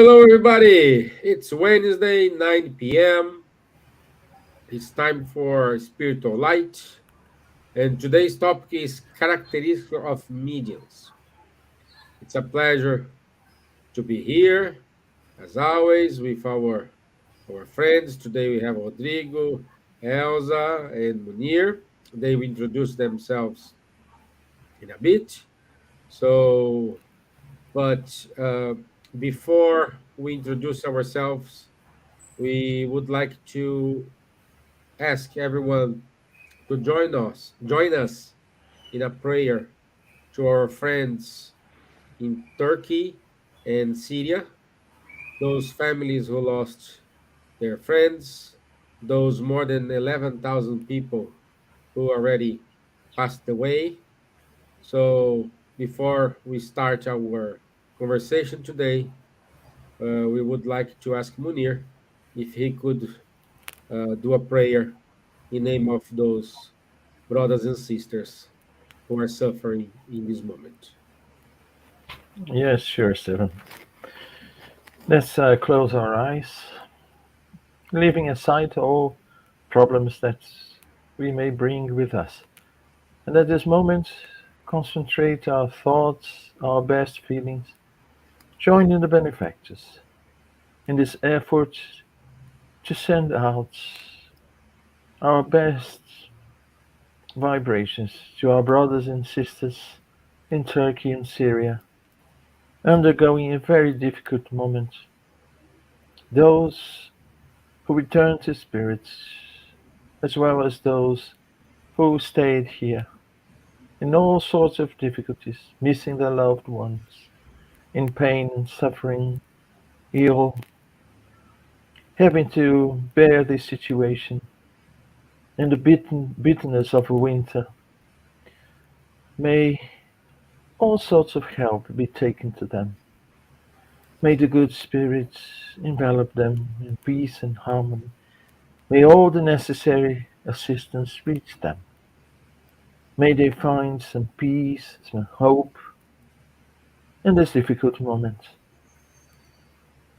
Hello, everybody. It's Wednesday, 9 p.m. It's time for Spiritual Light. And today's topic is characteristics of mediums. It's a pleasure to be here, as always, with our friends. Today we have Rodrigo, Elsa, and Munir. They will introduce themselves in a bit. So, but before we introduce ourselves, we would like to ask everyone to join us in a prayer to our friends in Turkey and Syria, those families who lost their friends, those more than 11,000 people who already passed away. So before we start our conversation today, we would like to ask Munir if he could do a prayer in name of those brothers and sisters who are suffering in this moment. Yes, sure, Stevan. Let's close our eyes, leaving aside all problems that we may bring with us. And at this moment, concentrate our thoughts, our best feelings, join in the benefactors in this effort to send out our best vibrations to our brothers and sisters in Turkey and Syria, undergoing a very difficult moment. Those who returned to spirits, as well as those who stayed here in all sorts of difficulties, missing their loved ones, in pain and suffering, ill, having to bear this situation and the bitterness of a winter. May all sorts of help be taken to them. May the good spirits envelop them in peace and harmony. May all the necessary assistance reach them. May they find some peace, some hope in this difficult moment,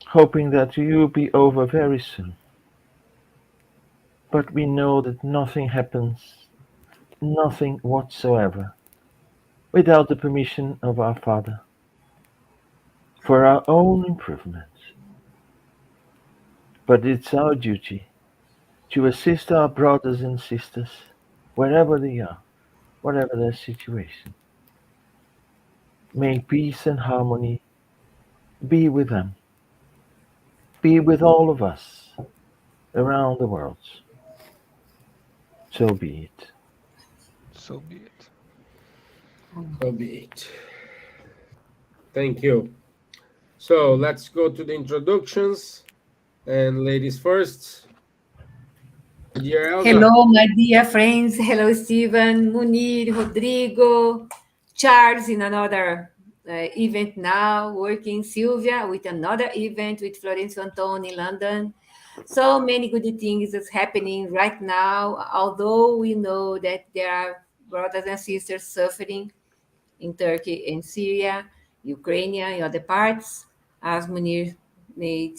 hoping that you will be over very soon. But we know that nothing happens, nothing whatsoever, without the permission of our Father, for our own improvement. But it's our duty to assist our brothers and sisters wherever they are, whatever their situation. May peace and harmony be with them, be with all of us around the world. So be it. So be it. So be it. Thank you. So let's go to the introductions. And ladies first, my dear Elsa. Hello, my dear friends. Hello, Stevan, Munir, Rodrigo, Charles in another event now, working Silvia with another event with Florencio Antone in London. So many good things is happening right now, although we know that there are brothers and sisters suffering in Turkey and Syria, Ukraine, and other parts, as Munir made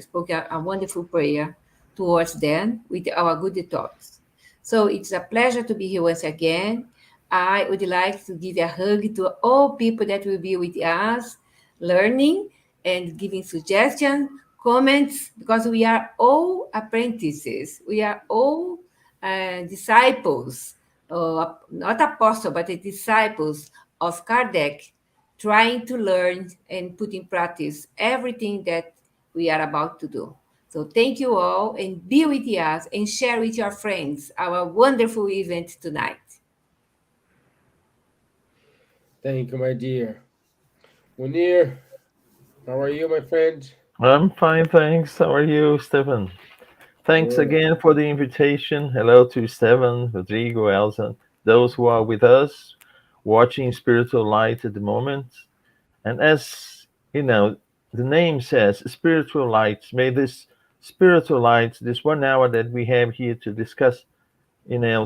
spoke a wonderful prayer towards them with our good thoughts. So it's a pleasure to be here once again. I would like to give a hug to all people that will be with us, learning and giving suggestions, comments, because we are all apprentices. We are all disciples, not apostles, but disciples of Kardec, trying to learn and put in practice everything that we are about to do. So thank you all and be with us and share with your friends our wonderful event tonight. Thank you, my dear. Munir, how are you, my friend? I'm fine, thanks. How are you, Stefan? Thanks Good. again for the invitation. Hello to Stevan, Rodrigo, Elsa, those who are with us watching Spiritual Light at the moment. And as you know, the name says, Spiritual Light. May this spiritual light, this 1 hour that we have here to discuss,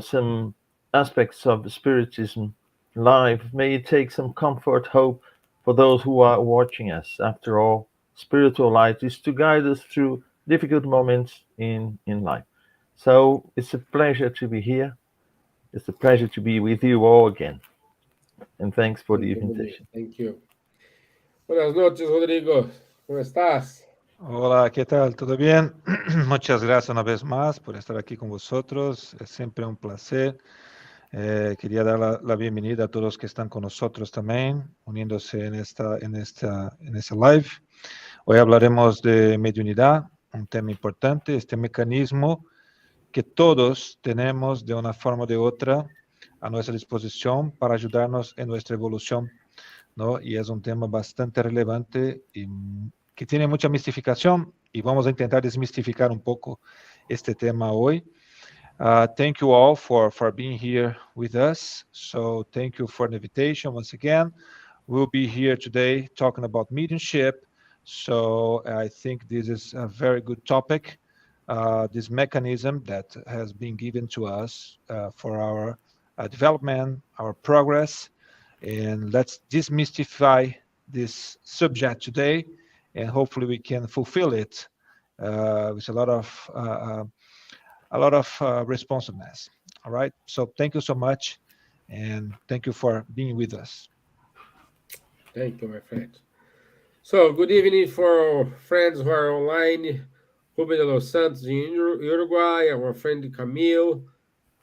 some aspects of the Spiritism live, may it take some comfort, hope for those who are watching us. After all, spiritual light is to guide us through difficult moments in life. So it's a pleasure to be here. It's a pleasure to be with you all again. And thanks for the Thank you, Munir. invitation. Thank you. Buenas noches, Rodrigo. ¿Cómo estás? Hola, ¿qué tal? ¿Todo bien? Muchas gracias una vez más por estar aquí con vosotros. Es siempre un placer. Quería dar la bienvenida a todos que están con nosotros también, uniéndose en esta live. Hoy hablaremos de mediunidad, un tema importante, este mecanismo que todos tenemos de una forma o de otra a nuestra disposición para ayudarnos en nuestra evolución, ¿no? Y es un tema bastante relevante y que tiene mucha mistificación y vamos a intentar desmistificar un poco este tema hoy. Thank you all for being here with us. So thank you for the invitation once again. We'll be here today talking about mediumship. So I think this is a very good topic. This mechanism that has been given to us for our development, our progress. And let's demystify this subject today, and hopefully we can fulfill it with a lot of responsiveness. All right. So thank you so much, and thank you for being with us. Thank you, my friend. So, good evening for friends who are online. Ruben de los Santos in Uruguay, our friend Camille.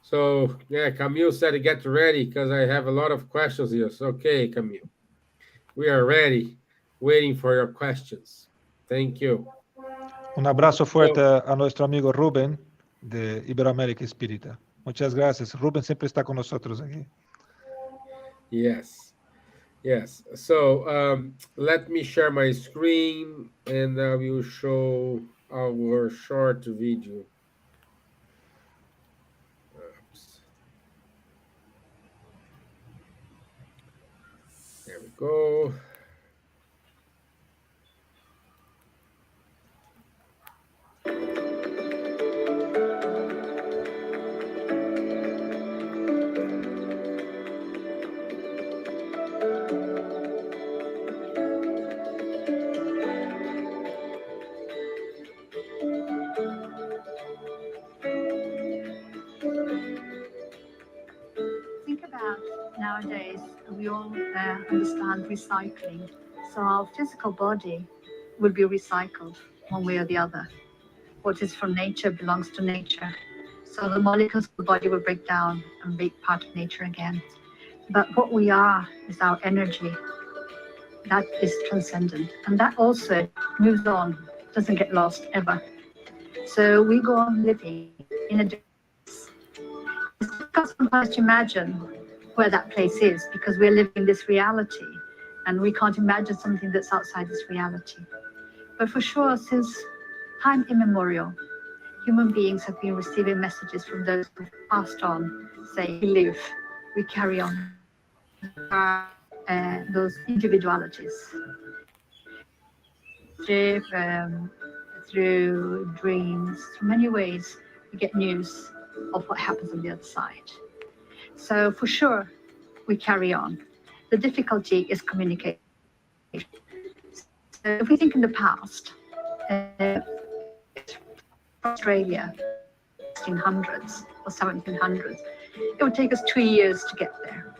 So, yeah, Camille said get ready because I have a lot of questions here. So, okay, Camille. We are ready, waiting for your questions. Thank you. Un abrazo fuerte a nuestro amigo Rubén de Iberoamérica Espírita. Muchas gracias. Rubén siempre está con nosotros aquí. Yes. Yes. So let me share my screen and I will show our short video. Oops. There we go. Think about nowadays, we all understand recycling. So our physical body will be recycled one way or the other. What is from nature belongs to nature. So the molecules of the body will break down and be part of nature again. But what we are is our energy. That is transcendent. And that also moves on, doesn't get lost ever. So we go on living in a different place. It's difficult sometimes to imagine where that place is because we're living this reality and we can't imagine something that's outside this reality. But for sure, since time immemorial, human beings have been receiving messages from those who passed on, say, we live, we carry on. Those individualities. Through dreams, through many ways, we get news of what happens on the other side. So for sure, we carry on. The difficulty is communication. So if we think in the past, Australia, 1600s or 1700s, it would take us 2 years to get there.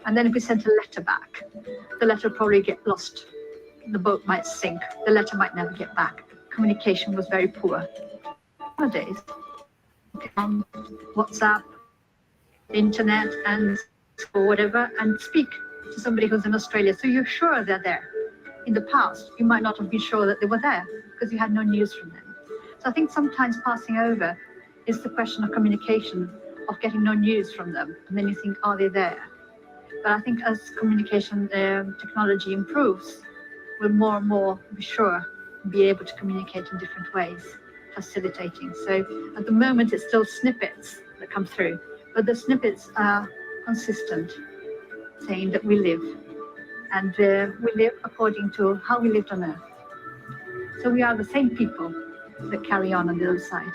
And then if we sent a letter back, the letter would probably get lost. The boat might sink. The letter might never get back. Communication was very poor. Nowadays, WhatsApp, internet, and or whatever, and speak to somebody who's in Australia. So you're sure they're there. In the past, you might not have been sure that they were there because you had no news from them. So I think sometimes passing over is the question of communication, of getting no news from them. And then you think, are they there? But I think as communication technology improves, we'll more and more be sure and be able to communicate in different ways, facilitating. So at the moment, it's still snippets that come through, but the snippets are consistent, saying that we live, and we live according to how we lived on Earth. So we are the same people that carry on the other side.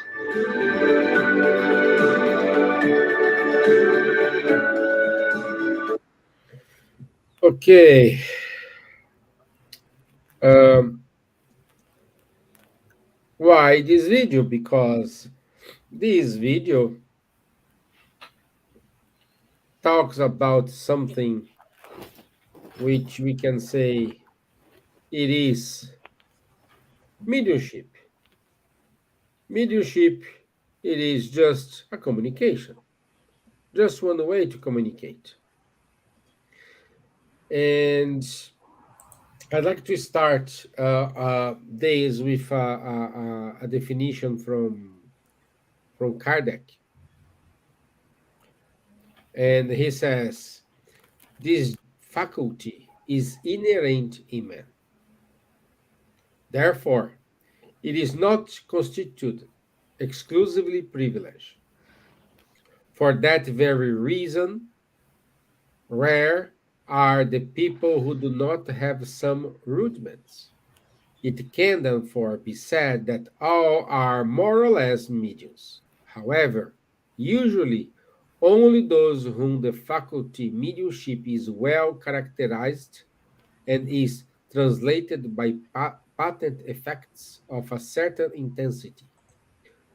Okay. Why this video? Because this video talks about something which we can say it is mediumship. Mediumship, it is just a communication, just one way to communicate. And I'd like to start this with a definition from Kardec. And he says, this faculty is inherent in man. Therefore, it is not constituted exclusively privilege. For that very reason, rare are the people who do not have some rudiments. It can therefore be said that all are more or less mediums. However, usually only those whom the faculty mediumship is well characterized and is translated by patent effects of a certain intensity,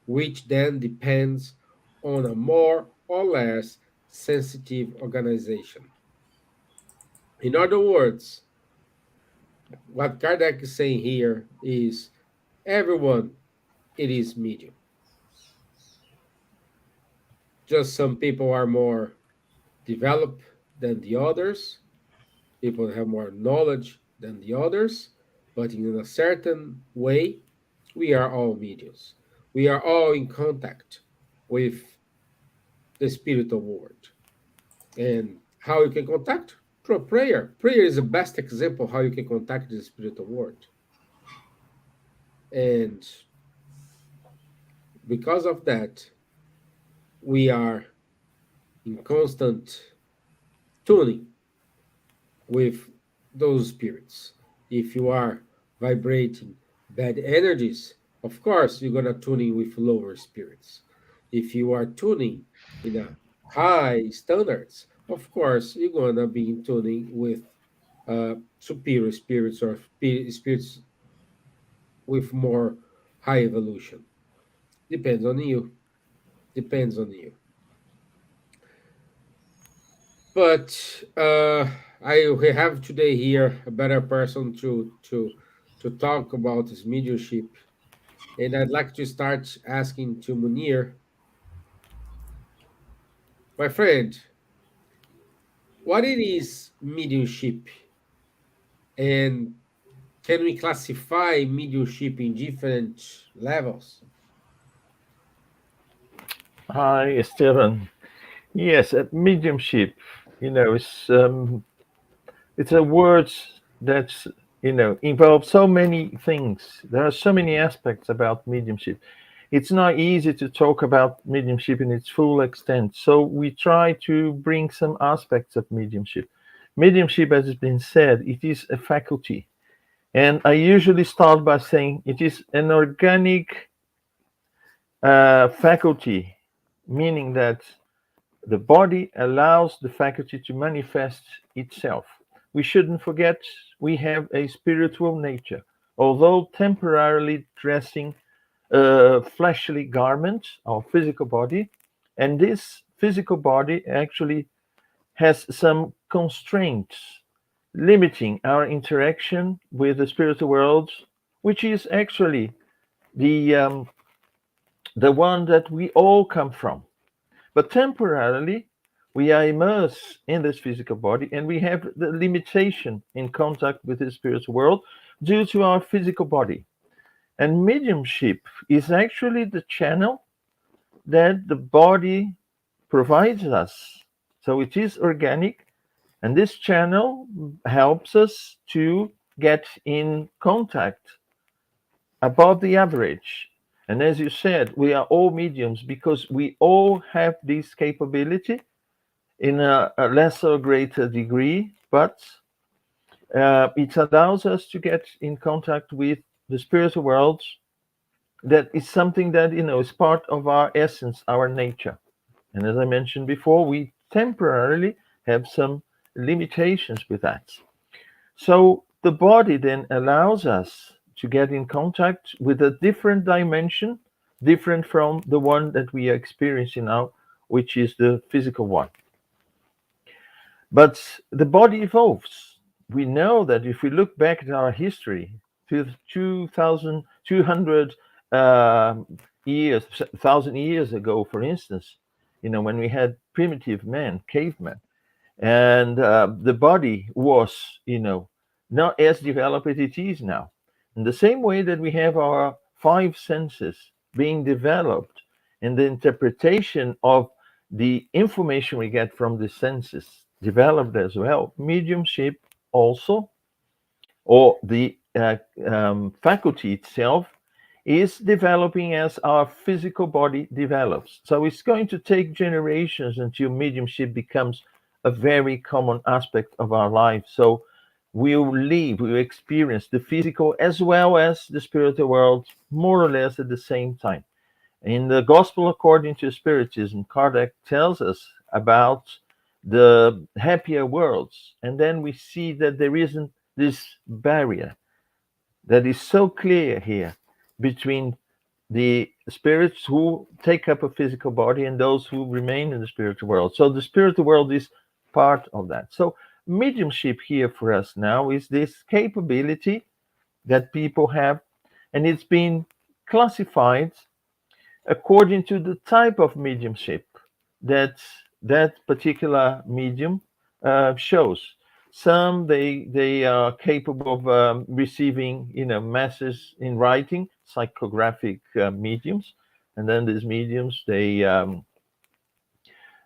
which then depends on a more or less sensitive organization. In other words, what Kardec is saying here is everyone, it is medium. Just some people are more developed than the others, people have more knowledge than the others, but in a certain way, we are all mediums. We are all in contact with the spiritual world. And how you can contact? Through prayer. Prayer is the best example how you can contact the spiritual world. And because of that, we are in constant tuning with those spirits. If you are vibrating bad energies, of course, you're going to tune in with lower spirits. If you are tuning in a high standards, of course, you're going to be in tuning with superior spirits or spirits with more high evolution. Depends on you. Depends on you. But we have today here a better person to talk about his mediumship, and I'd like to start asking to Munir, my friend, what it is mediumship, and can we classify mediumship in different levels? Hi, Stevan. Yes, mediumship, it's a word that's, involves so many things. There are so many aspects about mediumship. It's not easy to talk about mediumship in its full extent. So we try to bring some aspects of mediumship. Mediumship, as has been said, it is a faculty. And I usually start by saying it is an organic faculty, meaning that the body allows the faculty to manifest itself. We shouldn't forget we have a spiritual nature, although temporarily dressing a fleshly garment, our physical body, and this physical body actually has some constraints limiting our interaction with the spiritual world, which is actually the one that we all come from. But temporarily, we are immersed in this physical body and we have the limitation in contact with the spiritual world due to our physical body. And mediumship is actually the channel that the body provides us. So it is organic, and this channel helps us to get in contact above the average. And as you said, we are all mediums because we all have this capability in a lesser or greater degree, but it allows us to get in contact with the spiritual world. That is something that, is part of our essence, our nature. And as I mentioned before, we temporarily have some limitations with that. So the body then allows us to get in contact with a different dimension, different from the one that we are experiencing now, which is the physical one. But the body evolves. We know that if we look back at our history, 2,200 years, 1,000 years ago, for instance, when we had primitive men, cavemen, and the body was, not as developed as it is now. In the same way that we have our five senses being developed, and the interpretation of the information we get from the senses developed as well, mediumship also, or the faculty itself, is developing as our physical body develops. So it's going to take generations until mediumship becomes a very common aspect of our life. So we'll experience the physical as well as the spiritual world more or less at the same time. In the Gospel according to Spiritism, Kardec tells us about the happier worlds, and then we see that there isn't this barrier that is so clear here between the spirits who take up a physical body and those who remain in the spiritual world. So the spiritual world is part of that. So mediumship here for us now is this capability that people have, and it's been classified according to the type of mediumship that that particular medium shows. Some they are capable of receiving masses in writing, psychographic mediums, and then these mediums they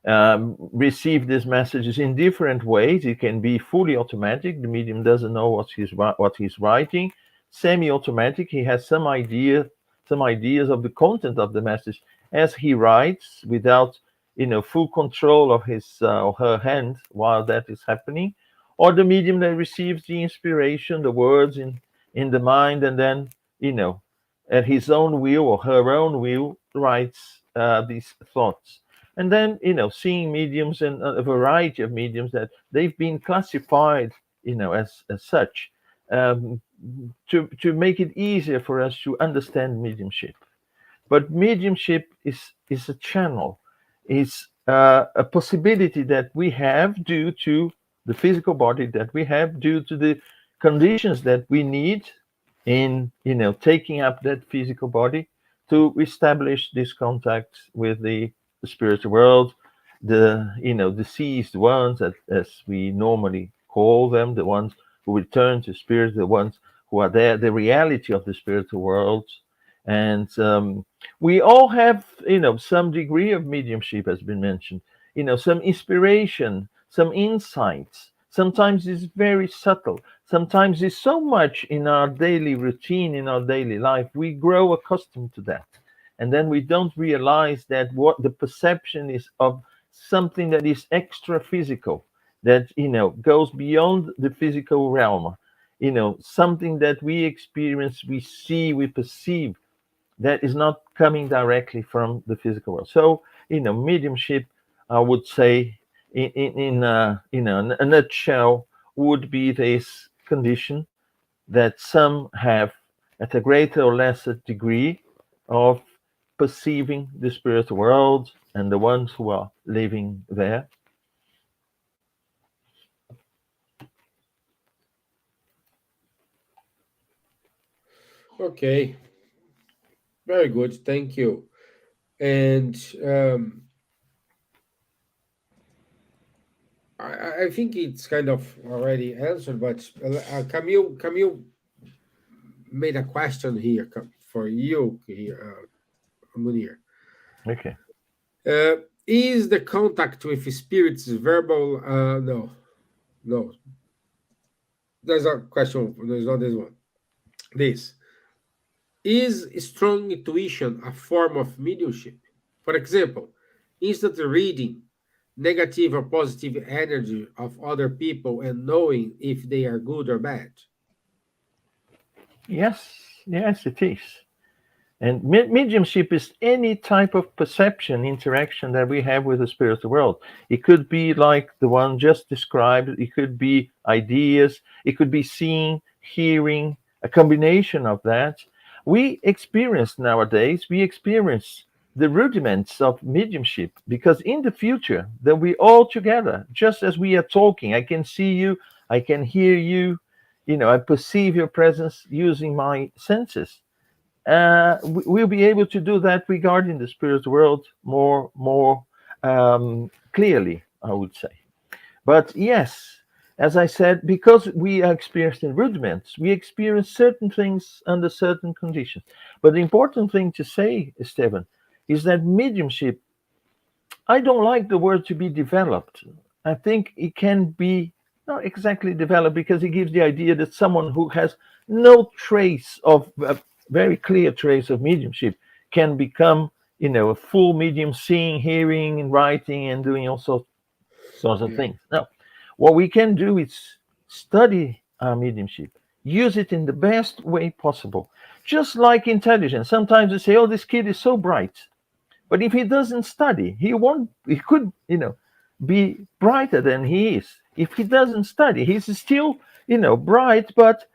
receive these messages in different ways. It can be fully automatic; the medium doesn't know what he's writing. Semi-automatic, he has some ideas of the content of the message as he writes, without full control of his or her hand while that is happening. Or the medium that receives the inspiration, the words in the mind, and then at his own will or her own will writes these thoughts. And then seeing mediums and a variety of mediums that they've been classified as such, to make it easier for us to understand mediumship. But mediumship is a channel, is a possibility that we have due to the physical body that we have, due to the conditions that we need in taking up that physical body to establish this contact with the spiritual world, the deceased ones, as we normally call them, the ones who return to spirit, the ones who are there, the reality of the spiritual world. And we all have some degree of mediumship, has been mentioned, some inspiration, some insights. Sometimes it's very subtle, sometimes it's so much in our daily routine, in our daily life, we grow accustomed to that, and then we don't realize that what the perception is of something that is extra physical, that goes beyond the physical realm, something that we experience, we see, we perceive, that is not coming directly from the physical world. So mediumship, I would say, in a nutshell, would be this condition that some have at a greater or lesser degree of perceiving the spiritual world, and the ones who are living there. Okay, very good, thank you. And I think it's kind of already answered, but Camille made a question here for you here, Munir. Okay. Is the contact with spirits verbal? No. There's a question. There's not this one. This is strong intuition a form of mediumship? For example, instantly reading negative or positive energy of other people and knowing if they are good or bad. Yes, it is. And mediumship is any type of perception, interaction that we have with the spiritual world. It could be like the one just described. It could be ideas. It could be seeing, hearing, a combination of that. We experience nowadays, we experience the rudiments of mediumship because in the future, that we all together, just as we are talking, I can see you, I can hear you, I perceive your presence using my senses. We'll be able to do that regarding the spirit world more clearly, I would say. But yes, as I said, because we are experiencing rudiments, we experience certain things under certain conditions. But the important thing to say, Stevan, is that mediumship, I don't like the word to be developed. I think it can be not exactly developed because it gives the idea that someone who has no trace of a very clear trace of mediumship can become, a full medium, seeing, hearing, and writing, and doing all sorts of Yeah. things. No, what we can do is study our mediumship, use it in the best way possible. Just like intelligence. Sometimes we say, oh, this kid is so bright. But if he doesn't study, he won't, he could, be brighter than he is. If he doesn't study, he's still, bright, but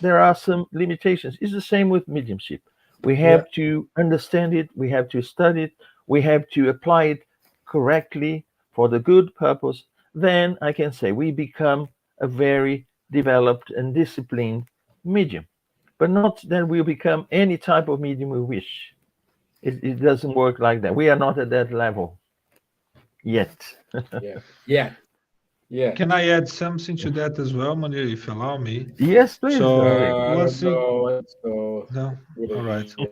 there are some limitations. It's the same with mediumship. We Yeah. have to understand it, we have to study it, we have to apply it correctly for the good purpose. Then I can say we become a very developed and disciplined medium. But not that we'll become any type of medium we wish. It doesn't work like that. We are not at that level yet. Yeah. Yeah. Yeah. Can I add something to that as well, Munir, if you allow me? Yes, please, So Rodrigo. I one don't thing, know. It's so no, good all right. idea.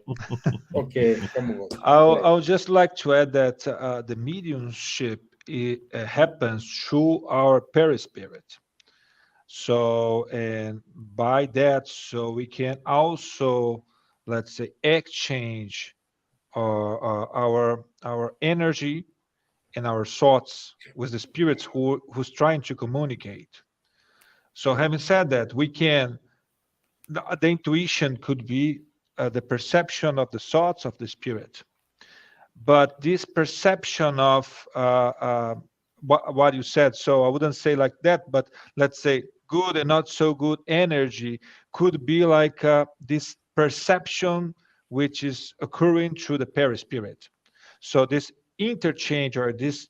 Okay, come on. I'll just like to add that the mediumship happens through our perispirit. So, and by that, so we can also, let's say, exchange our energy and our thoughts with the spirits who's trying to communicate. So, having said that, we can the intuition could be the perception of the thoughts of the spirit, but this perception of what you said, so I wouldn't say like that, but let's say good and not so good energy could be like this perception which is occurring through the perispirit. So this interchange or this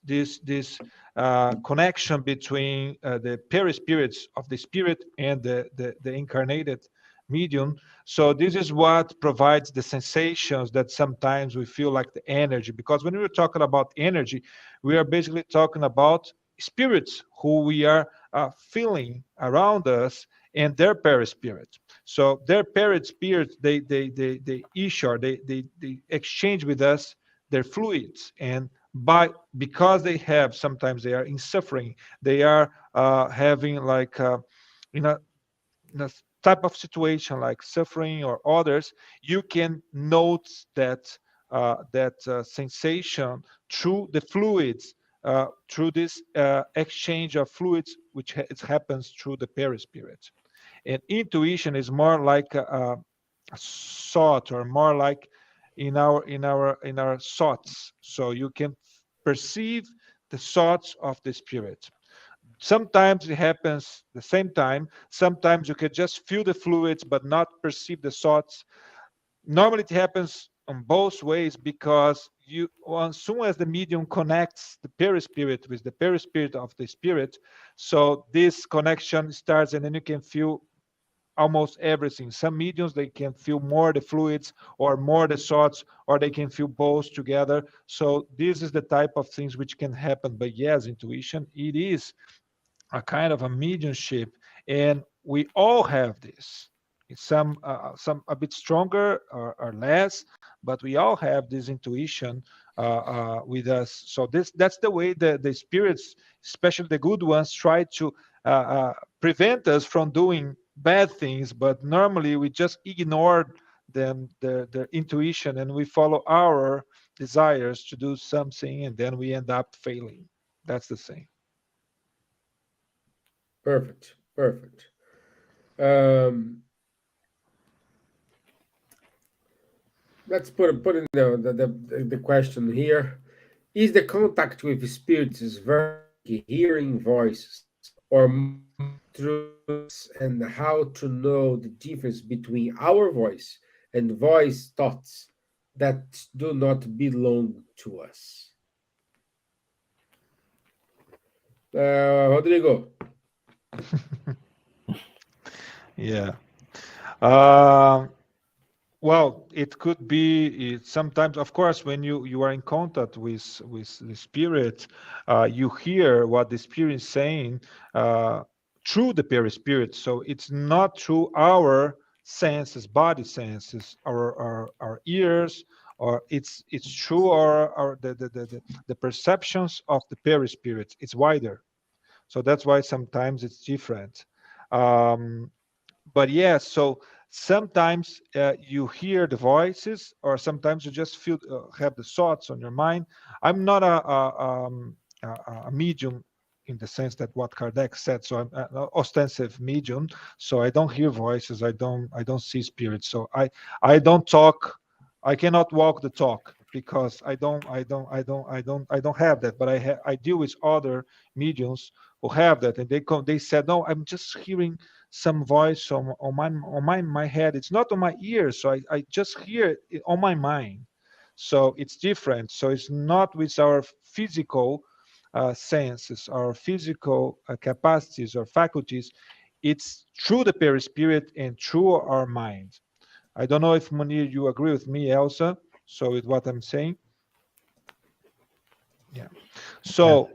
connection between the perispirits of the spirit and the incarnated medium. So this is what provides the sensations that sometimes we feel like the energy, because when we're talking about energy, we are basically talking about spirits who we are feeling around us and their perispirit. So their perispirit, they issue, or they exchange with us their fluids, and because they have, sometimes they are in suffering, they are having like in a in a type of situation like suffering or others, you can note that sensation through the fluids, through this exchange of fluids, which it happens through the perispirit. And intuition is more like a thought, or more like in our thoughts. So you can perceive the thoughts of the spirit. Sometimes it happens the same time. Sometimes you can just feel the fluids but not perceive the thoughts. Normally it happens on both ways, because as soon as the medium connects the perispirit with the perispirit of the spirit, so this connection starts, and then you can feel almost everything. Some mediums, they can feel more the fluids or more the thoughts, or they can feel both together. So this is the type of things which can happen. But yes, intuition, it is a kind of a mediumship, and we all have this. It's some a bit stronger or less, but we all have this intuition with us. So that's the way the spirits, especially the good ones, try to prevent us from doing bad things. But normally we just ignore them, their intuition, and we follow our desires to do something, and then we end up failing. That's the thing. Perfect. Perfect. Um, let's put in the question here. Is the contact with spirits very hearing voices or more truths, and how to know the difference between our voice and voice thoughts that do not belong to us. Rodrigo. Yeah. Um, Well, it could be sometimes, of course, when you are in contact with the spirit, you hear what the spirit is saying through the perispirit. So it's not through our senses, body senses, our ears, or it's through the perceptions of the perispirit. It's wider. So that's why sometimes it's different. Um, but yes, so sometimes you hear the voices, or sometimes you just feel have the thoughts on your mind. I'm not a medium in the sense that what Kardec said. So I'm an ostensive medium. So I don't hear voices. I don't see spirits. So I don't talk. I cannot walk the talk because I don't have that. But I deal with other mediums who have that, and they said, no, I'm just hearing some voice on my head. It's not on my ears, so I just hear it on my mind. So it's different. So it's not with our physical senses, our physical capacities or faculties. It's through the perispirit and through our mind. I don't know if Munir, you agree with me, Elsa. So with what I'm saying, yeah. Yes. So,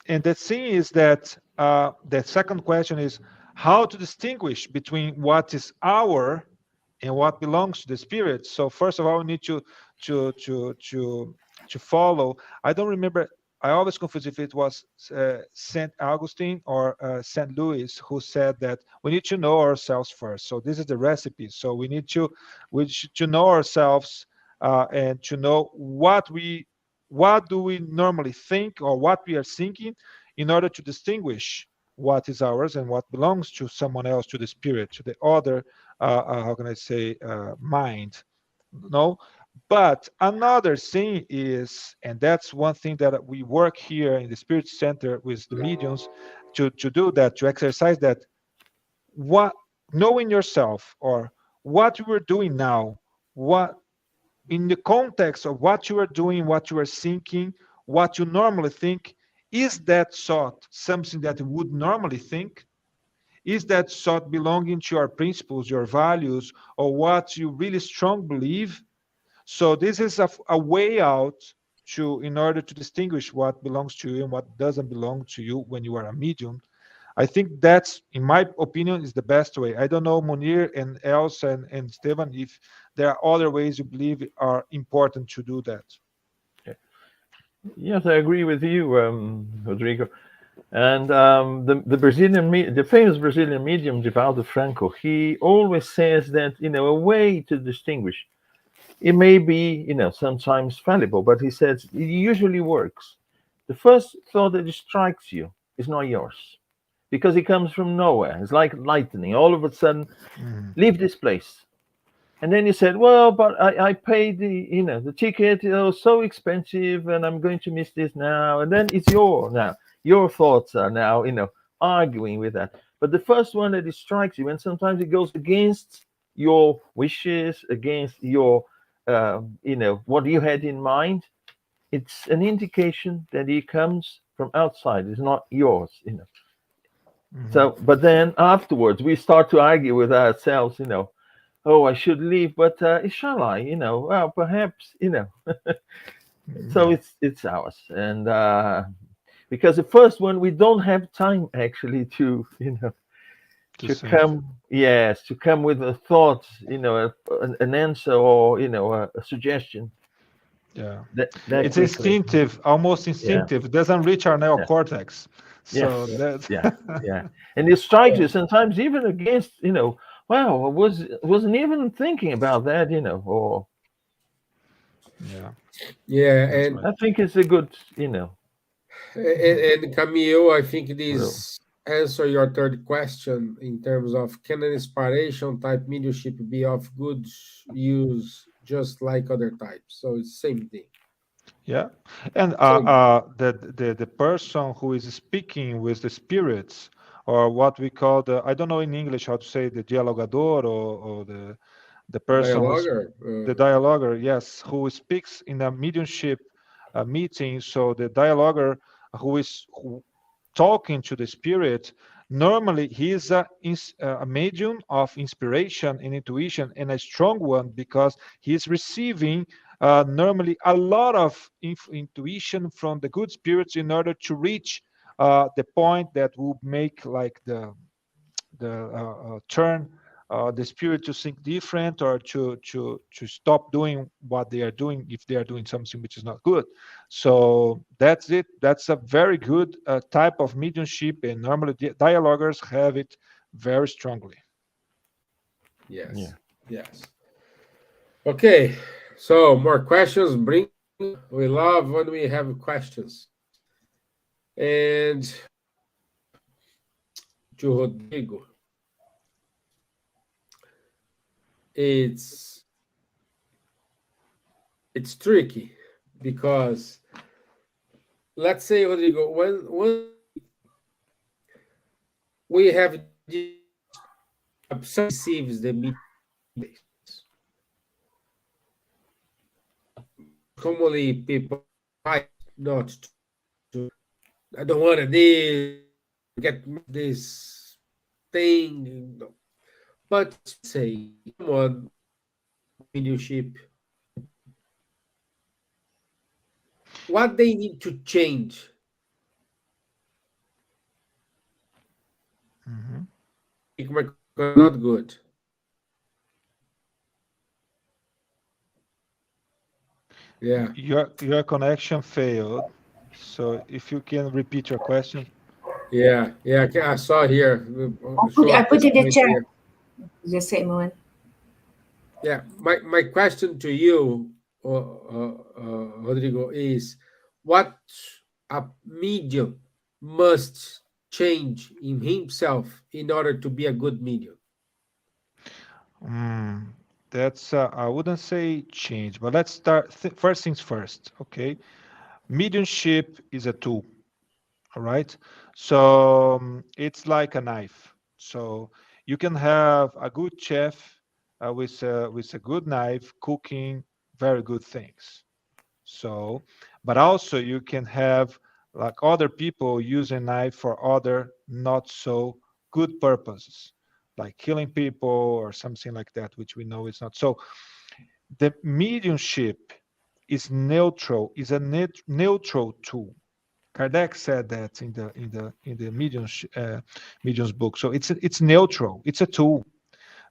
and the thing is that the second question is how to distinguish between what is our and what belongs to the spirit. So first of all, we need to to to to follow. I don't remember. I always confuse if it was Saint Augustine or Saint Louis who said that we need to know ourselves first. So this is the recipe. So we should know ourselves and to know what do we normally think or what we are thinking in order to distinguish what is ours and what belongs to someone else, to the spirit, to the other how can I say, mind. No, but another thing is, and that's one thing that we work here in the Spirit Center with the mediums to do that, to exercise that. What knowing yourself or what you are doing now, what in the context of what you are doing, what you are thinking, what you normally think, is that thought something that you would normally think? Is that thought belonging to your principles, your values, or what you really strong believe? So this is a way out to in order to distinguish what belongs to you and what doesn't belong to you when you are a medium. I think that's, in my opinion, is the best way. I don't know, Munir and Elsa and Stevan, if there are other ways you believe are important to do that. Yes, I agree with you, Rodrigo. And the famous Brazilian medium Divaldo Franco, he always says that a way to distinguish. It may be sometimes fallible, but he says it usually works. The first thought that strikes you is not yours because it comes from nowhere. It's like lightning. All of a sudden, Mhm. leave this place. And then you said, well, but I paid the ticket, was so expensive and I'm going to miss this now. And then it's your thoughts are now, arguing with that. But the first one that it strikes you, and sometimes it goes against your wishes, against your, what you had in mind. It's an indication that it comes from outside. It's not yours. Mhm. So, but then afterwards we start to argue with ourselves. Oh, I should leave, but shall I? Well, perhaps. So Yeah, it's ours, and because the first one we don't have time actually to to to think. come, yes, to come with a thought, an answer, or a suggestion Yeah. that It's quickly. instinctive, almost Yeah, instinctive. It doesn't reach our yeah, neocortex. So yes, that, yeah, yeah, and it strikes you sometimes even against. Wow, I wasn't even thinking about that. Or yeah, Yeah, that's and right. I think it's a good, Mhm. and Camille, I think rule. this answer your third question in terms of can an inspiration type mediumship be of good use just like other types? So it's same thing. Yeah, and Same. the person who is speaking with the spirits or what we call the, I don't know in English how to say, the dialogador, or the person who's Dialogue. the dialoguer, yes, who speaks in a mediumship meeting. So the dialoguer who talking to the spirit, normally he is a medium of inspiration and intuition, and a strong one, because he is receiving normally a lot of intuition from the good spirits in order to reach the point that will make like the turn the spirit to think different, or to stop doing what they are doing if they are doing something which is not good. So that's it. That's a very good type of mediumship, and normally dialoguers have it very strongly. Yes. Yeah. Yes. Okay. So more questions. Bring. We love when we have questions. And to Rodrigo, it's it's tricky because let's say, Rodrigo, when we have receives the media, commonly people try not to. I don't want to get this thing, but say someone leadership, what they need to change. Mhm. Make my not good. Yeah, Your connection failed. So if you can repeat your question. yeah, yeah. I saw here. Show I up put this in the point chat here. the same one. Yeah, my question to you, Rodrigo, is what a medium must change in himself in order to be a good medium. Mm, that's I wouldn't say change, but let's start. First things first. Okay, mediumship is a tool. All right, so it's like a knife. So you can have a good chef with a good knife cooking very good things. So, but also you can have like other people using knife for other not so good purposes, like killing people or something like that, which we know is not. So the mediumship is neutral, is a neutral tool. Kardec said that in the mediums book. So it's neutral. It's a tool.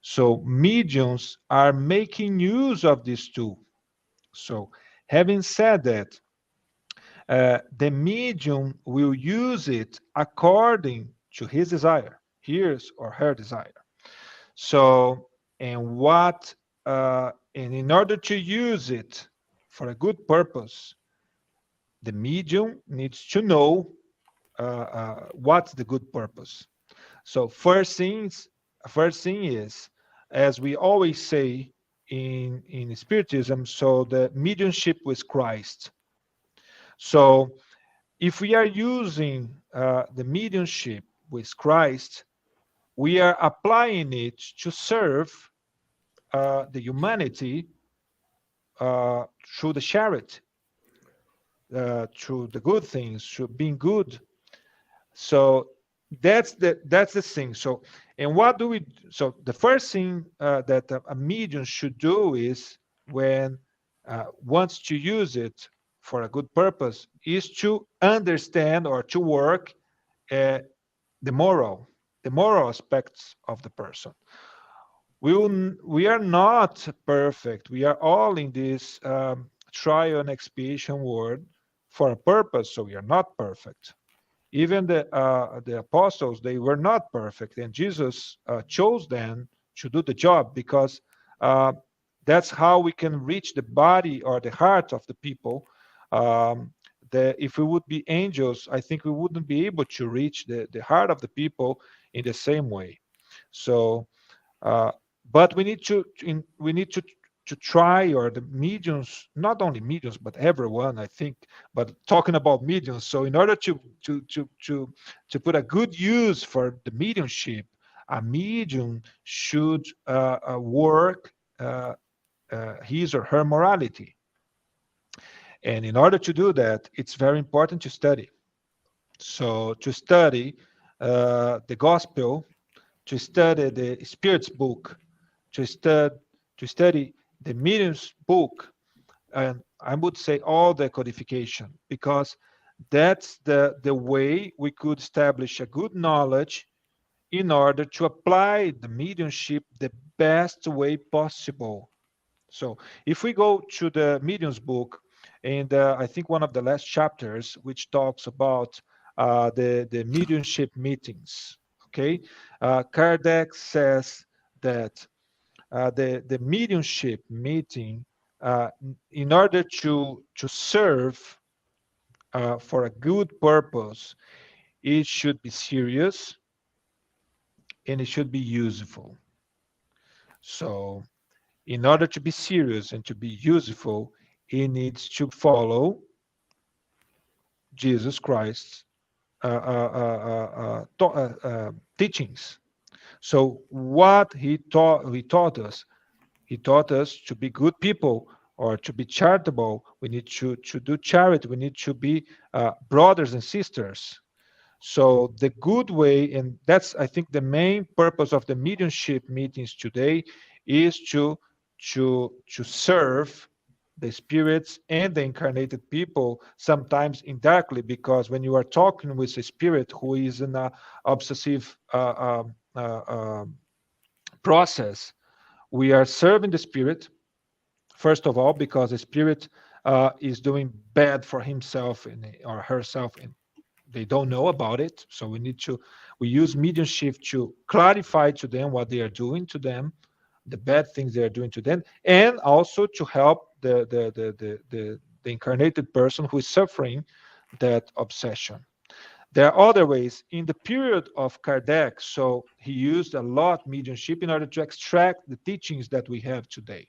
So mediums are making use of this tool. So having said that, the medium will use it according to his desire, his or her desire. So, and in order to use it for a good purpose, the medium needs to know what's the good purpose. So, first thing is, as we always say in Spiritism, so the mediumship with Christ. So if we are using the mediumship with Christ, we are applying it to serve the humanity through the charity, through the good things, through being good. So that's the thing. So, and what do we? So the first thing that a medium should do is, when wants to use it for a good purpose, is to understand or to work uh, the moral aspects of the person. We are not perfect. We are all in this trial and expiation world for a purpose. So we are not perfect. Even the apostles, they were not perfect, and Jesus chose them to do the job, because uh, that's how we can reach the body or the heart of the people. Um, if we would be angels, I think we wouldn't be able to reach the heart of the people in the same way. So, uh, but we need to try, or the mediums, not only mediums but everyone, I think, but talking about mediums. So in order to put a good use for the mediumship, a medium should work his or her morality. And in order to do that, it's very important to study. So to study the gospel, to study the Spirit's book, to study the medium's book, and I would say all the codification, because that's the way we could establish a good knowledge in order to apply the mediumship the best way possible. So if we go to the medium's book, and I think one of the last chapters, which talks about the mediumship meetings, okay, Kardec says that the mediumship meeting, in order to serve for a good purpose, it should be serious and it should be useful. So in order to be serious and to be useful, it needs to follow Jesus Christ's teachings. So what he taught us, he taught us to be good people, or to be charitable. We need to do charity. We need to be brothers and sisters. So the good way, and that's, I think, the main purpose of the mediumship meetings today, is to serve the spirits and the incarnated people, sometimes indirectly, because when you are talking with a spirit who is in a obsessive process, we are serving the spirit, first of all, because the spirit is doing bad for himself or herself, and they don't know about it. So we use mediumship to clarify to them what they are doing to them, the bad things they are doing to them, and also to help the incarnated person who is suffering that obsession. There are other ways. In the period of Kardec, so he used a lot mediumship in order to extract the teachings that we have today.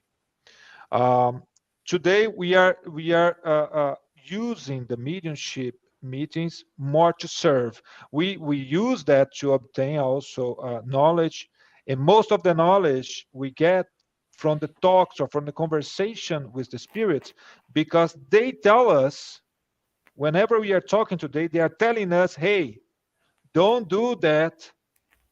Today we are using the mediumship meetings more to serve. We use that to obtain also knowledge, and most of the knowledge we get from the talks or from the conversation with the spirits, because they tell us, whenever we are talking today, they are telling us, hey, don't do that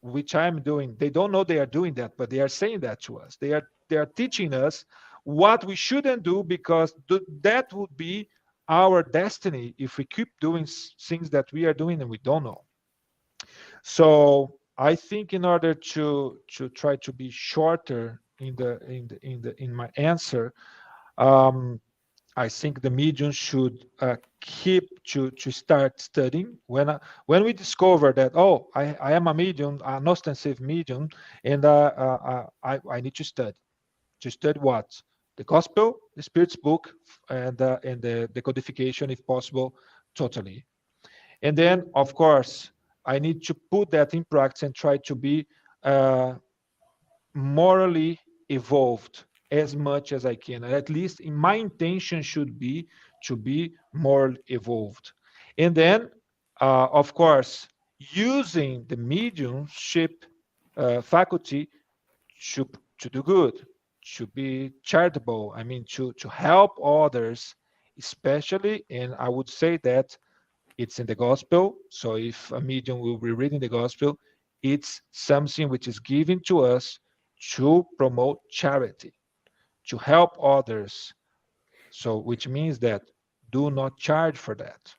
which I'm doing. They don't know they are doing that, but they are saying that to us. They are teaching us what we shouldn't do, because that would be our destiny if we keep doing things that we are doing and we don't know. So I think, in order to try to be shorter in my answer, I think the medium should keep to start studying. When we discover that, oh, I am a medium, an ostensive medium, and I need to study. To study what? The gospel, the Spirit's book, and the codification, if possible, totally. And then, of course, I need to put that in practice and try to be morally evolved as much as I can. At least in my intention should be to be more evolved. And then, of course, using the mediumship faculty to do good, to be charitable. I mean, to help others, especially, and I would say that it's in the gospel. So if a medium will be reading the gospel, it's something which is given to us to promote charity, to help others. So which means that do not charge for that.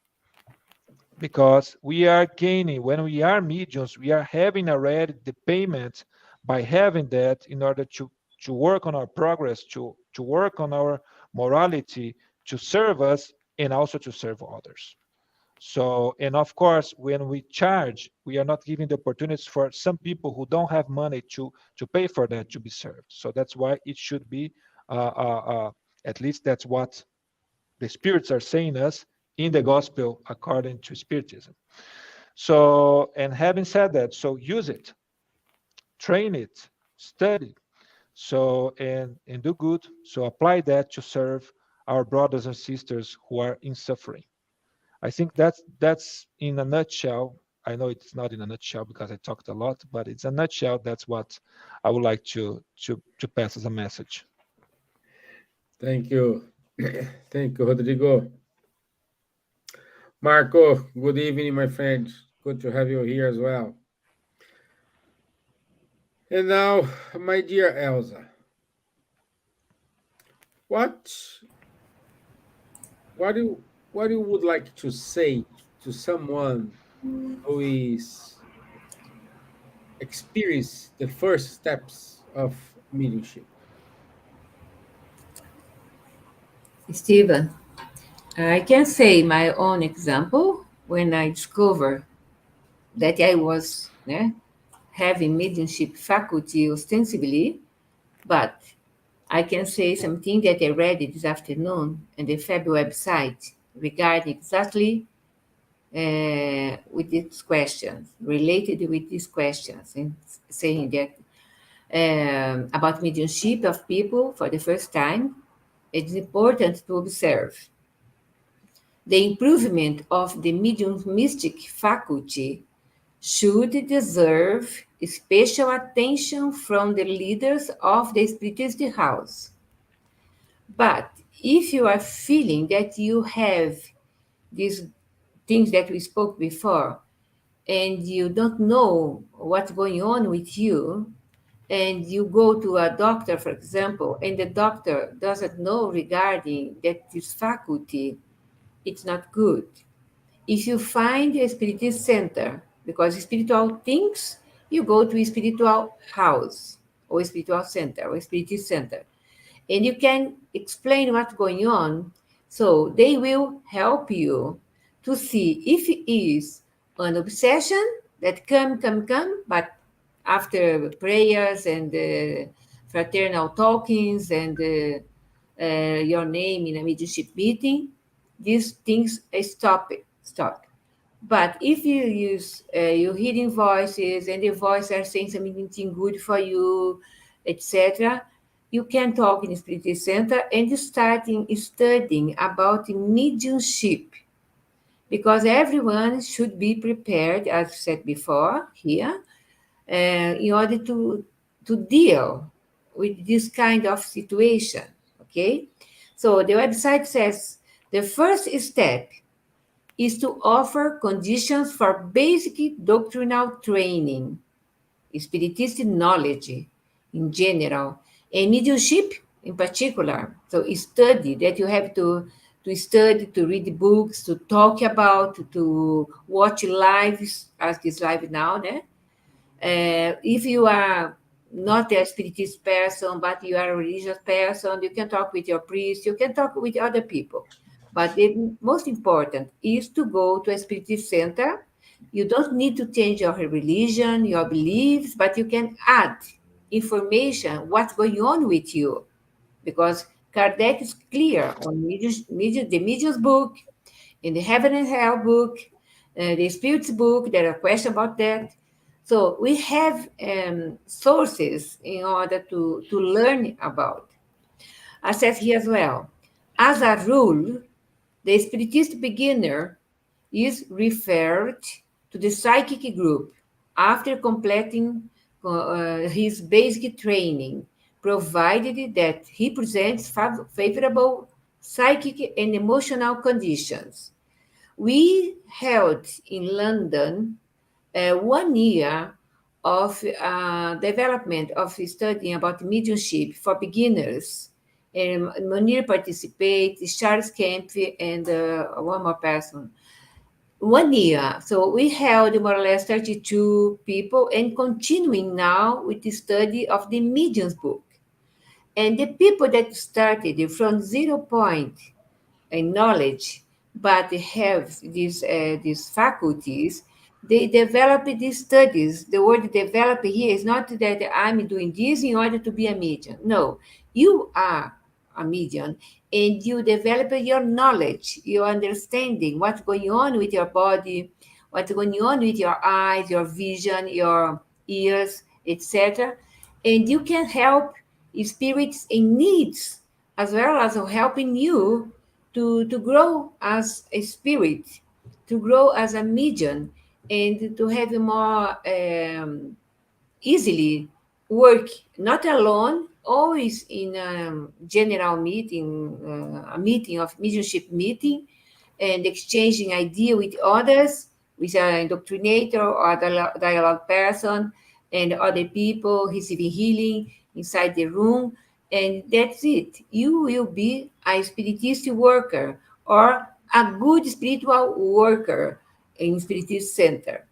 Because we are gaining, when we are mediums, we are having already the payment by having that, in order to work on our progress, to work on our morality, to serve us, and also to serve others. So, and of course, when we charge, we are not giving the opportunities for some people who don't have money to pay for that to be served. So that's why it should be, at least that's what the spirits are saying us in the gospel according to Spiritism. So, and having said that, so use it, train it, study. So, and do good. So apply that to serve our brothers and sisters who are in suffering. I think that's in a nutshell. I know it's not in a nutshell because I talked a lot, but it's a nutshell. That's what I would like to pass as a message. Thank you. Thank you, Rodrigo. Marco, good evening, my friend. Good to have you here as well. And now, my dear Elsa, what what you would like to say to someone who is experience the first steps of mediumship? Steven, I can say my own example when I discovered that I was having mediumship faculty ostensibly, but I can say something that I read this afternoon in the FAB website regarding exactly with these questions, related with these questions, and saying that about mediumship of people for the first time, it's important to observe the improvement of the mediumistic faculty should deserve special attention from the leaders of the Spiritist house. But if you are feeling that you have these things that we spoke before, and you don't know what's going on with you, and you go to a doctor, for example, and the doctor doesn't know regarding that this faculty, it's not good. If you find a spiritist center, because spiritual things, you go to a spiritual house or a spiritual center or a spiritist center, and you can explain what's going on. So they will help you to see if it is an obsession that come, but after prayers and fraternal talkings and your name in a mediumship meeting, these things stop. But if you use your hearing voices and the voice are saying something good for you, etc., you can talk in Spirit Center and you starting studying about mediumship, because everyone should be prepared, as said before here, in order to deal with this kind of situation. Okay, so the website says the first step is to offer conditions for basic doctrinal training, Spiritist knowledge in general, and mediumship in particular. So study that you have to study, to read books, to talk about, to watch lives, as this live now, né? If you are not a spiritist person, but you are a religious person, you can talk with your priest, you can talk with other people. But the most important is to go to a spiritist center. You don't need to change your religion, your beliefs, but you can add information, what's going on with you. Because Kardec is clear on the Medium's book, in the Heaven and Hell book, the Spirit's book, there are questions about that. So we have sources in order to learn about. I said here as well, as a rule, the Spiritist beginner is referred to the psychic group after completing his basic training, provided that he presents favorable psychic and emotional conditions. We held in London 1 year of development of studying about mediumship for beginners. And Munir participated, Charles Kempf, and one more person. 1 year. So we held more or less 32 people and continuing now with the study of the Medium's book. And the people that started from 0 point in knowledge, but have these faculties, they develop these studies. The word develop here is not that I'm doing this in order to be a medium. No, you are a medium and you develop your knowledge, your understanding, what's going on with your body, what's going on with your eyes, your vision, your ears, etc. And you can help spirits in needs, as well as helping you to grow as a spirit, to grow as a medium, and to have more easily work not alone, always in a general meeting, a meeting of mediumship meeting, and exchanging idea with others, with an indoctrinator or a dialogue person, and other people receiving healing inside the room. And that's it. You will be a spiritist worker or a good spiritual worker in Spiritist Center.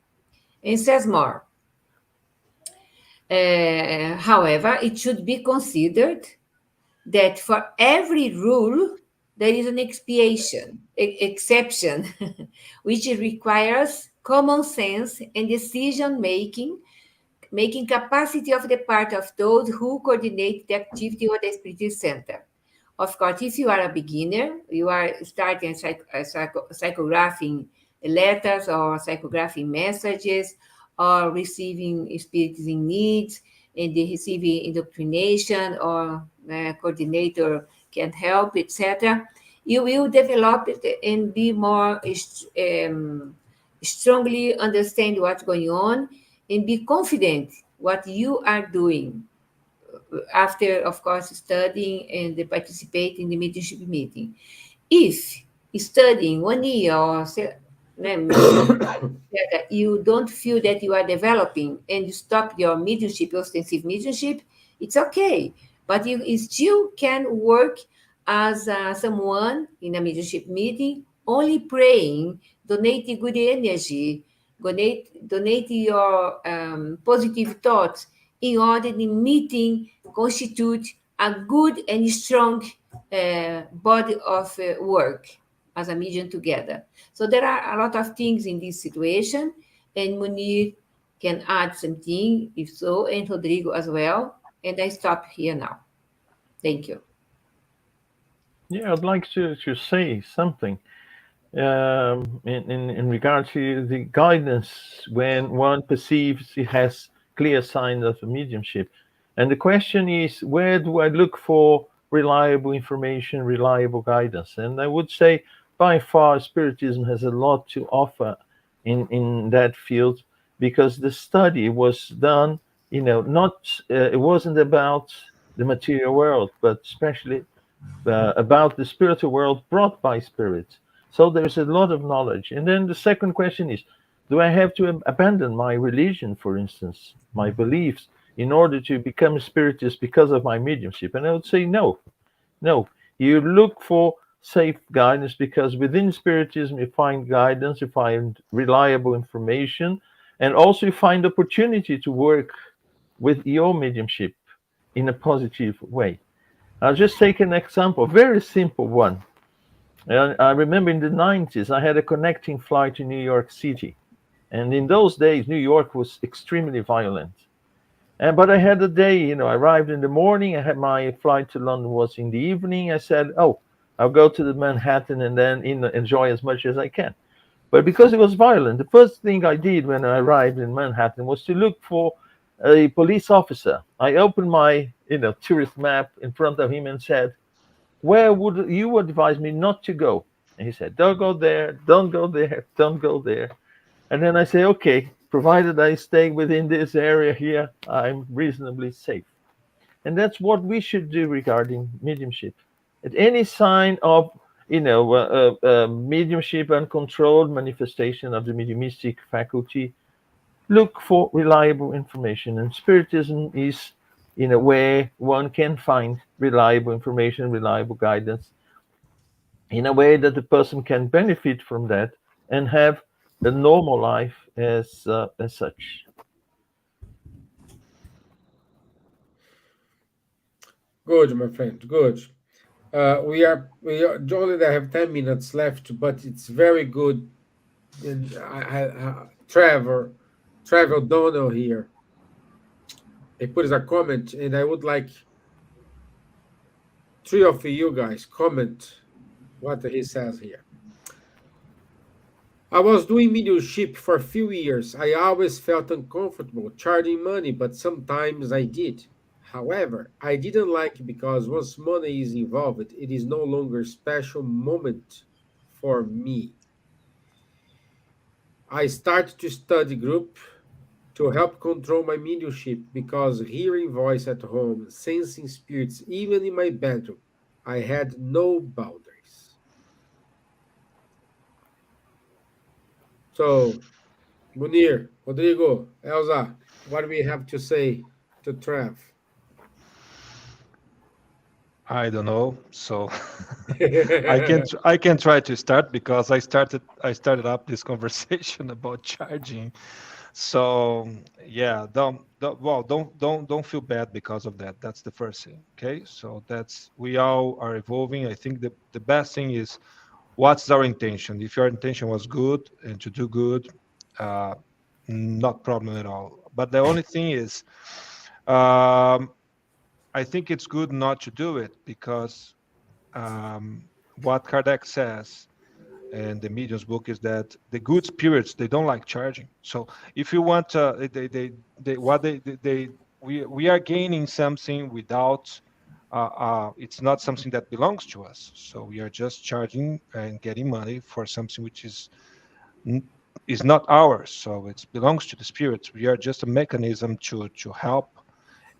And says more. However, it should be considered that for every rule, there is an exception, which requires common sense and decision making capacity of the part of those who coordinate the activity of the Spiritist Center. Of course, if you are a beginner, you are starting psychographing letters or psychographing messages or receiving spirits in needs and they receiving indoctrination or coordinator can help, etc. You will develop it and be more strongly understand what's going on and be confident what you are doing after, of course, studying and participate in the mediumship meeting. If studying 1 year or that you don't feel that you are developing and you stop your mediumship, your ostensive mediumship, it's okay. But you still can work as someone in a mediumship meeting, only praying, donating good energy, donate your positive thoughts in order the meeting constitute a good and strong body of work as a medium together. So there are a lot of things in this situation, and Munir can add something if so, and Rodrigo as well. And I stop here now. Thank you. Yeah, I'd like to say something in regard to the guidance when one perceives it has clear signs of mediumship. And the question is, where do I look for reliable information, reliable guidance? And I would say, by far, Spiritism has a lot to offer in that field because the study was done, not it wasn't about the material world, but especially about the spiritual world brought by spirits. So there's a lot of knowledge. And then the second question is, do I have to abandon my religion, for instance, my beliefs, in order to become a spiritist because of my mediumship? And I would say no, no. You look for safe guidance because within spiritism you find guidance, you find reliable information, and also you find opportunity to work with your mediumship in a positive way. I'll just take an example, a very simple one. I remember in the 90s, I had a connecting flight to New York City. And in those days, New York was extremely violent. But I had a day, I arrived in the morning. I had my flight to London was in the evening. I said, oh, I'll go to the Manhattan and then enjoy as much as I can. But because it was violent, the first thing I did when I arrived in Manhattan was to look for a police officer. I opened my, tourist map in front of him and said, where would you advise me not to go? And he said, don't go there, don't go there, don't go there. And then I say, okay, provided I stay within this area here, I'm reasonably safe. And that's what we should do regarding mediumship. At any sign of, mediumship and controlled manifestation of the mediumistic faculty, look for reliable information. And Spiritism is in a way one can find reliable information, reliable guidance, in a way that the person can benefit from that and have a normal life as such. Good, my friend. Good. We only have 10 minutes left, but it's very good. And Trevor Donald here. He put as a comment, and I would like three of you guys comment what he says here. I was doing mediumship for a few years. I always felt uncomfortable charging money, but sometimes I did. However, I didn't like it because once money is involved, it is no longer a special moment for me. I started to study group to help control my mediumship because hearing voice at home, sensing spirits even in my bedroom, I had no boundaries. So, Munir, Rodrigo, Elsa, what do we have to say to Trev? I don't know. So I can try to start because I started up this conversation about charging. So yeah, don't feel bad because of that. That's the first thing. Okay, so that's we all are evolving. I think the best thing is what's our intention. If your intention was good and to do good, uh, not problem at all. But the only thing is, um, I think it's good not to do it because what Kardec says in the medium's book is that the good spirits they don't like charging. So if you want, they what they we are gaining something without. It's not something that belongs to us. So we are just charging and getting money for something which n- is not ours. So it belongs to the spirits. We are just a mechanism to help,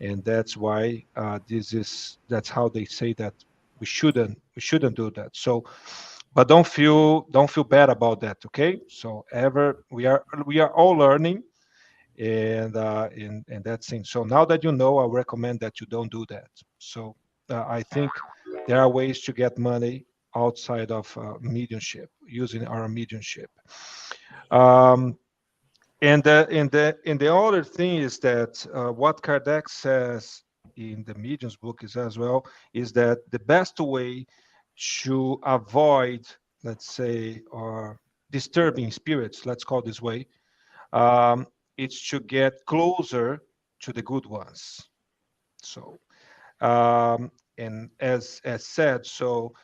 and that's why that's how they say that we shouldn't do that. So but don't feel bad about that, okay? So ever we are all learning, and that's thing. So now that you know, I recommend that you don't do that. So I think there are ways to get money outside of mediumship using our mediumship. um, and the other thing is that what Kardec says in the medium's book is as well is that the best way to avoid, let's say, or disturbing spirits, let's call it this way, um, it's to get closer to the good ones. So, and as said, so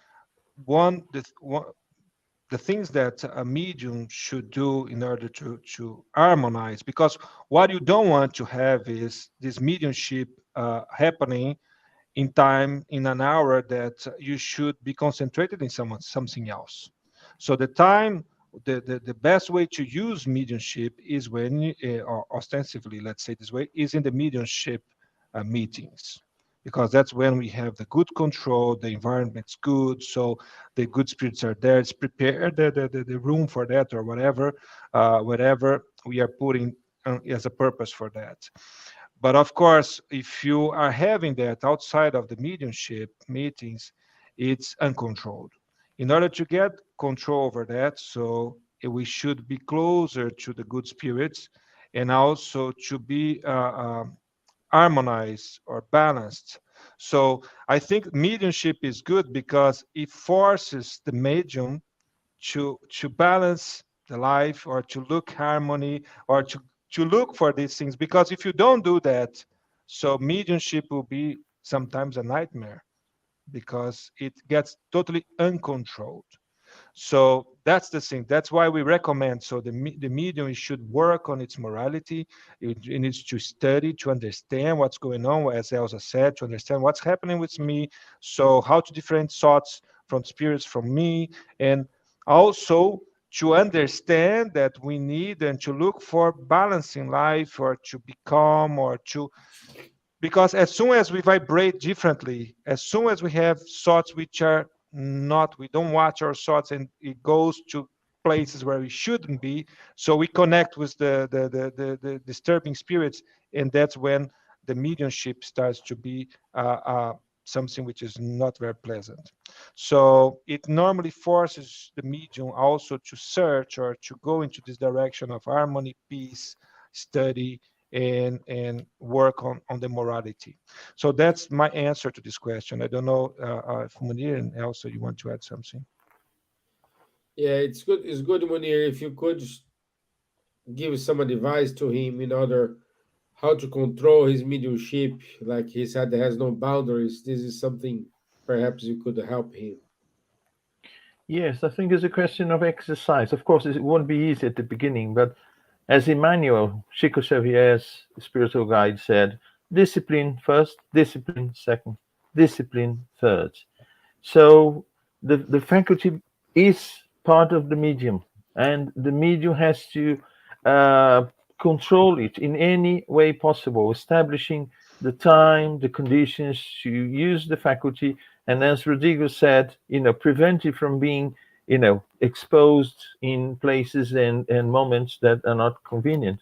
one the things that a medium should do in order to harmonize, because what you don't want to have is this mediumship happening in time in an hour that you should be concentrated in something else. So the time, the best way to use mediumship is when or ostensibly, let's say this way, is in the mediumship meetings, because that's when we have the good control, the environment's good, so the good spirits are there. It's prepared the room for that, or whatever we are putting as a purpose for that. But of course, if you are having that outside of the mediumship meetings, it's uncontrolled. In order to get control over that, so we should be closer to the good spirits, and also to be harmonized or balanced. So I think mediumship is good because it forces the medium to balance the life, or to look harmony, or to look for these things. Because if you don't do that, so mediumship will be sometimes a nightmare because it gets totally uncontrolled. So that's the thing. That's why we recommend. So the medium should work on its morality. It needs to study to understand what's going on, as Elsa said, to understand what's happening with me. So how to differentiate thoughts from spirits from me, and also to understand that we need and to look for balancing life, or to become, or to, because as soon as we vibrate differently, as soon as we have thoughts which are not, we don't watch our thoughts, and it goes to places where we shouldn't be, so we connect with the disturbing spirits, and that's when the mediumship starts to be something which is not very pleasant. So it normally forces the medium also to search, or to go into this direction of harmony, peace, study, and work on the morality. So that's my answer to this question. I don't know if Munir and Elsa, you want to add something. Yeah, it's good. It's good, Munir, if you could give some advice to him in order how to control his mediumship. Like he said, there has no boundaries. This is something perhaps you could help him. Yes, I think it's a question of exercise. Of course, it won't be easy at the beginning, but as Emmanuel, Chico Xavier's spiritual guide, said, discipline first, discipline second, discipline third. So the faculty is part of the medium, and the medium has to uh, control it in any way possible, establishing the time, the conditions to use the faculty, and as Rodrigo said, prevent it from being, exposed in places and moments that are not convenient.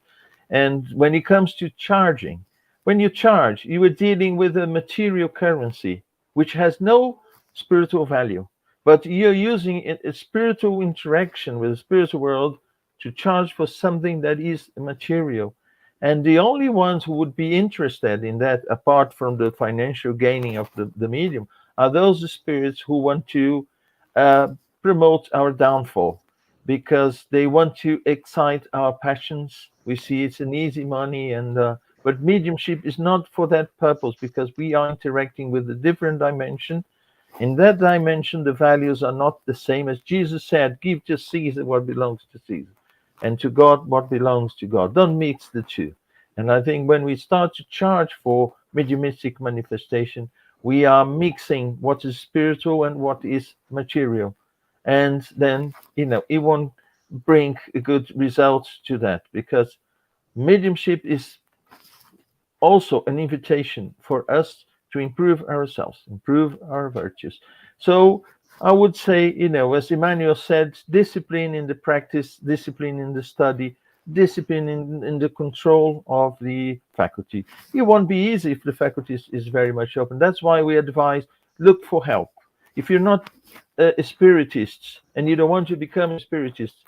And when it comes to charging, when you charge, you are dealing with a material currency which has no spiritual value, but you're using a spiritual interaction with the spiritual world to charge for something that is material. And the only ones who would be interested in that, apart from the financial gaining of the medium, are those spirits who want to uh, promote our downfall because they want to excite our passions. We see it's an easy money, and but mediumship is not for that purpose because we are interacting with a different dimension. In that dimension, the values are not the same as Jesus said, give to Caesar what belongs to Caesar, and to God what belongs to God. Don't mix the two. And I think when we start to charge for mediumistic manifestation, we are mixing what is spiritual and what is material. And then, it won't bring a good result to that because mediumship is also an invitation for us to improve ourselves, improve our virtues. So I would say, as Emmanuel said, discipline in the practice, discipline in the study, discipline in the control of the faculty. It won't be easy if the faculty is very much open. That's why we advise look for help. If you're not a spiritist and you don't want to become a spiritist,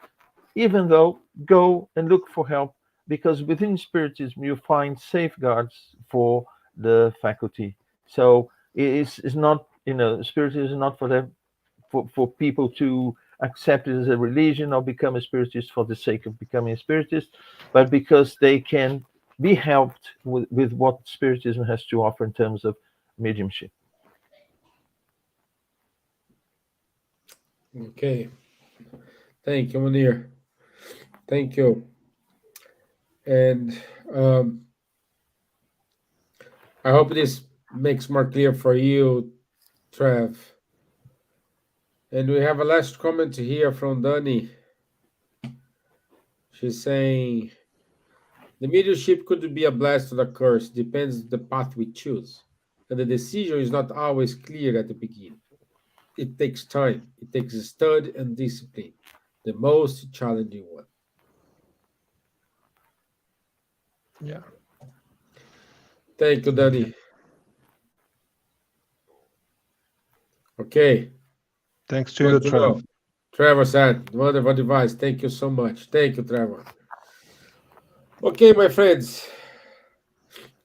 even though go and look for help because within spiritism you find safeguards for the faculty. So it's not, spiritism is not for them, for people to accept it as a religion or become a spiritist for the sake of becoming a spiritist, but because they can be helped with what spiritism has to offer in terms of mediumship. Okay. Thank you, Munir. Thank you. And I hope this makes more clear for you, Trev. And we have a last comment here from Dani. She's saying the mediumship could be a blessing or a curse, depends the path we choose. And the decision is not always clear at the beginning. It takes time, it takes study and discipline, the most challenging one. Yeah. Thank you, Dani. Okay. Thanks to you, Good to know. Trev. Trevor said, wonderful advice. Thank you so much. Thank you, Trevor. Okay, my friends,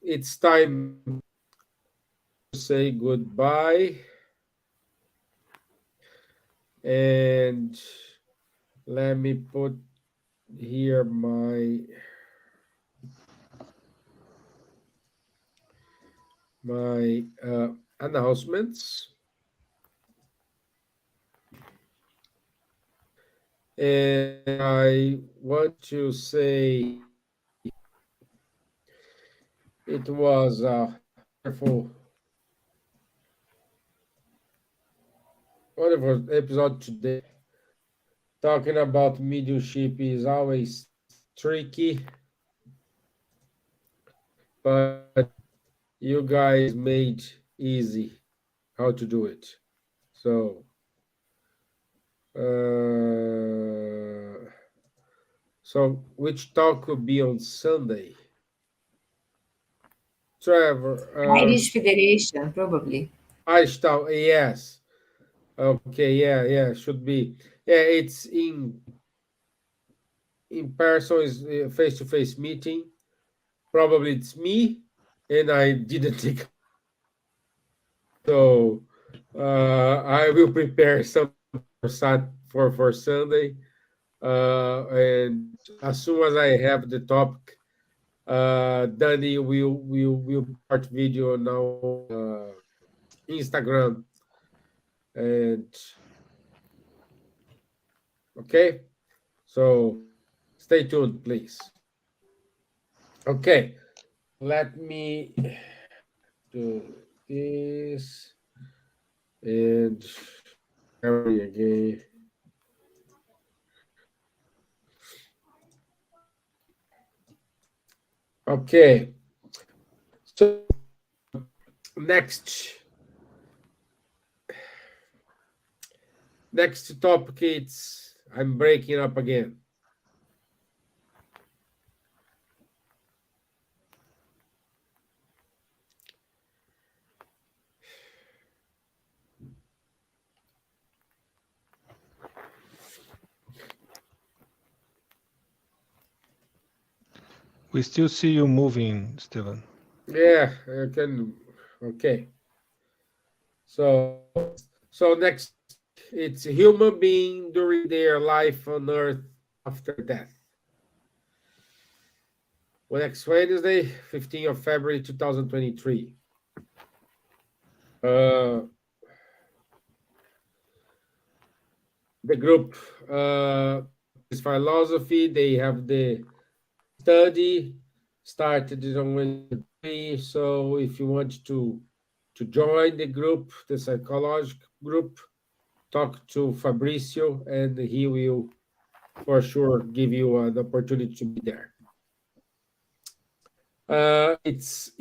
it's time to say goodbye. And let me put here my announcements. And I want to say it was a wonderful episode today. Talking about mediumship is always tricky, but you guys made easy how to do it. So, which talk will be on Sunday? Trevor, Irish Federation, probably. Irish talk, yes. Okay, yeah, should be. Yeah, it's in person, is face-to-face meeting. Probably it's me, and I didn't take. So I will prepare some for Sunday, and as soon as I have the topic, Danny will start video now Instagram, and okay, so stay tuned, please. Okay, let me do this and carry again. Okay. So next topic, it's I'm breaking up again. We still see you moving, Stevan. Yeah, I can. Okay. So next, it's human being during their life on Earth after death. Well, next Wednesday, 15th of February 2023. The group is philosophy. They have the study started on Wednesday. So if you want to join the group, the psychological group, talk to Fabricio, and he will for sure give you an opportunity to be there. It's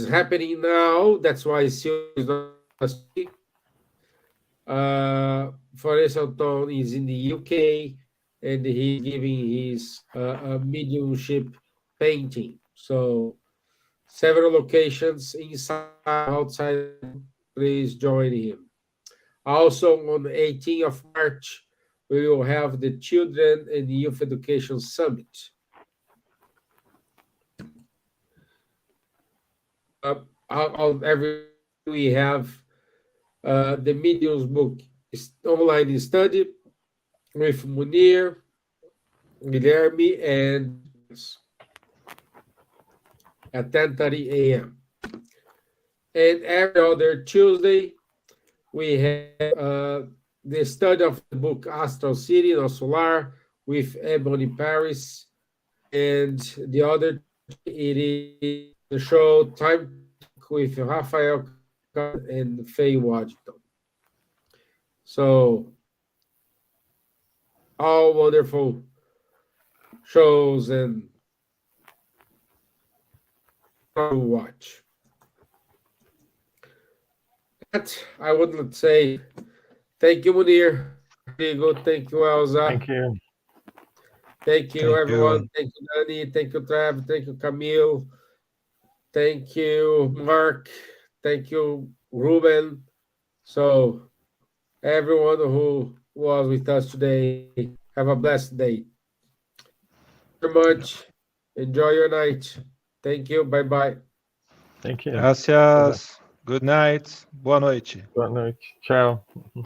happening now. That's why Silvia is not speaking. Florencio is in the UK, and he's giving his mediumship painting. So several locations inside, outside. Please join him. Also on the 18th of March, we will have the Children and Youth Education Summit. We have the Mediums book is online study with Munir, Guilherme, and at 10:30 a.m. And every other Tuesday, we have the study of the book Astral City or Solar with Ebony Paris. And the other, it is the show Time with Rafael and Faye Washington. So, all wonderful shows and to watch. That I would say thank you, Munir. Rodrigo, thank you, Elsa. Thank you. Thank you, Thank everyone. you. Thank you, Dani. Thank you, Trav. Thank you, Camille. Thank you, Mark. Thank you, Ruben. So, everyone who was with us today, have a blessed day. Very much. Enjoy your night. Thank you. Bye bye. Thank you. Gracias. Good night. Boa noite. Boa noite. Tchau.